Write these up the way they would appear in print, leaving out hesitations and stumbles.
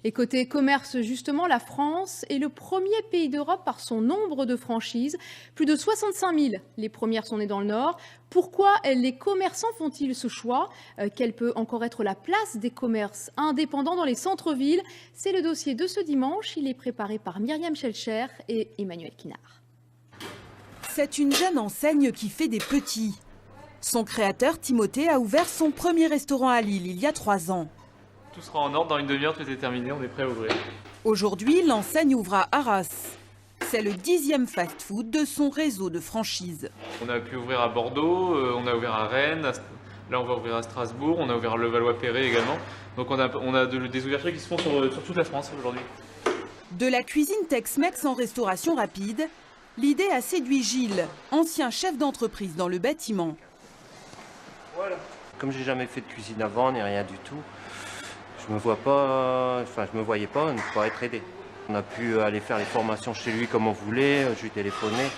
Et côté commerce, justement, la France est le premier pays d'Europe par son nombre de franchises. Plus de 65 000. Les premières sont nées dans le Nord. Pourquoi les commerçants font-ils ce choix? Quelle peut encore être la place des commerces indépendants dans les centres-villes? C'est le dossier de ce dimanche. Il est préparé par Myriam Schelcher et Emmanuel Kinard. C'est une jeune enseigne qui fait des petits. Son créateur, Timothée, a ouvert son premier restaurant à Lille il y a 3 ans. Tout sera en ordre, dans une demi-heure, tout est terminé, on est prêt à ouvrir. Aujourd'hui, l'enseigne ouvre à Arras. C'est le 10e fast-food de son réseau de franchises. On a pu ouvrir à Bordeaux, on a ouvert à Rennes, là on va ouvrir à Strasbourg, on a ouvert à Levallois-Perret également. Donc on a des ouvertures qui se font sur toute la France aujourd'hui. De la cuisine Tex-Mex en restauration rapide, l'idée a séduit Gilles, ancien chef d'entreprise dans le bâtiment. Voilà. Comme j'ai jamais fait de cuisine avant ni rien du tout, je me voyais pas ne pas être aidé. On a pu aller faire les formations chez lui comme on voulait, je lui téléphonais.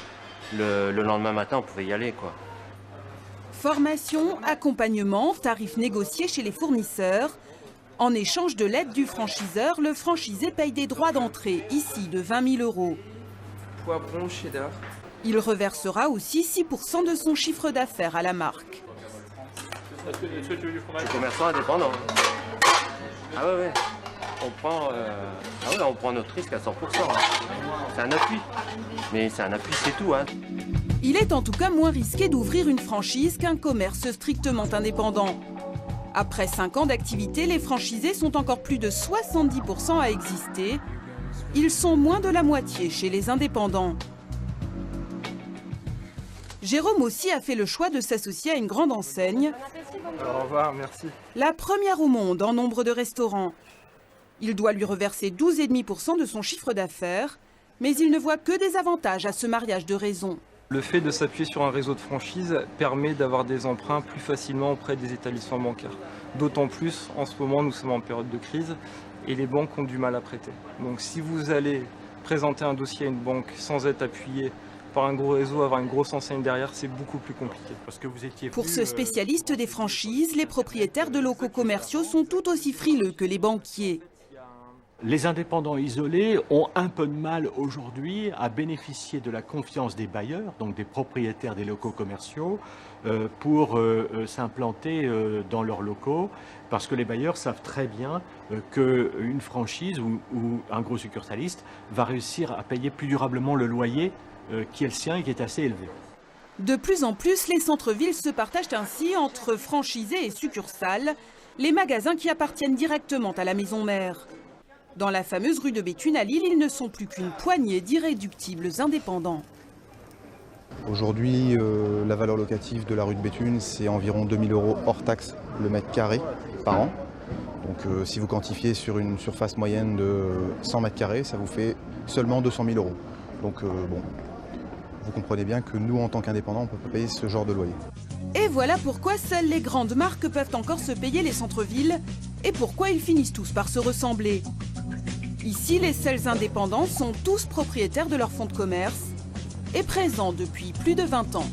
Le lendemain matin, on pouvait y aller, quoi. Formation, accompagnement, tarifs négociés chez les fournisseurs. En échange de l'aide du franchiseur, le franchisé paye des droits d'entrée, ici de 20 000 €. Poivron, cheddar. Il reversera aussi 6% de son chiffre d'affaires à la marque. Est-ce que tu veux du fromage? Commerçant indépendant. Ah ouais. On prend notre risque à 100%. C'est un appui. Mais c'est un appui, c'est tout. Il est en tout cas moins risqué d'ouvrir une franchise qu'un commerce strictement indépendant. Après 5 ans d'activité, les franchisés sont encore plus de 70% à exister. Ils sont moins de la moitié chez les indépendants. Jérôme aussi a fait le choix de s'associer à une grande enseigne. Au revoir, merci. La première au monde en nombre de restaurants. Il doit lui reverser 12,5% de son chiffre d'affaires, mais il ne voit que des avantages à ce mariage de raisons. Le fait de s'appuyer sur un réseau de franchises permet d'avoir des emprunts plus facilement auprès des établissements bancaires. D'autant plus, en ce moment, nous sommes en période de crise et les banques ont du mal à prêter. Donc si vous allez présenter un dossier à une banque sans être appuyé par un gros réseau, avoir une grosse enseigne derrière, c'est beaucoup plus compliqué. Pour ce spécialiste des franchises, les propriétaires de locaux commerciaux sont tout aussi frileux que les banquiers. Les indépendants isolés ont un peu de mal aujourd'hui à bénéficier de la confiance des bailleurs, donc des propriétaires des locaux commerciaux, pour s'implanter dans leurs locaux, parce que les bailleurs savent très bien qu'une franchise ou un gros succursaliste va réussir à payer plus durablement le loyer qui est le sien et qui est assez élevé. De plus en plus, les centres-villes se partagent ainsi entre franchisés et succursales, les magasins qui appartiennent directement à la maison mère. Dans la fameuse rue de Béthune à Lille, ils ne sont plus qu'une poignée d'irréductibles indépendants. Aujourd'hui, la valeur locative de la rue de Béthune, c'est environ 2 000 € hors taxe le mètre carré par an. Donc si vous quantifiez sur une surface moyenne de 100 mètres carrés, ça vous fait seulement 200 000 €. Donc vous comprenez bien que nous, en tant qu'indépendants, on ne peut pas payer ce genre de loyer. Et voilà pourquoi seules les grandes marques peuvent encore se payer les centres-villes et pourquoi ils finissent tous par se ressembler. Ici, les seuls indépendants sont tous propriétaires de leur fonds de commerce et présents depuis plus de 20 ans.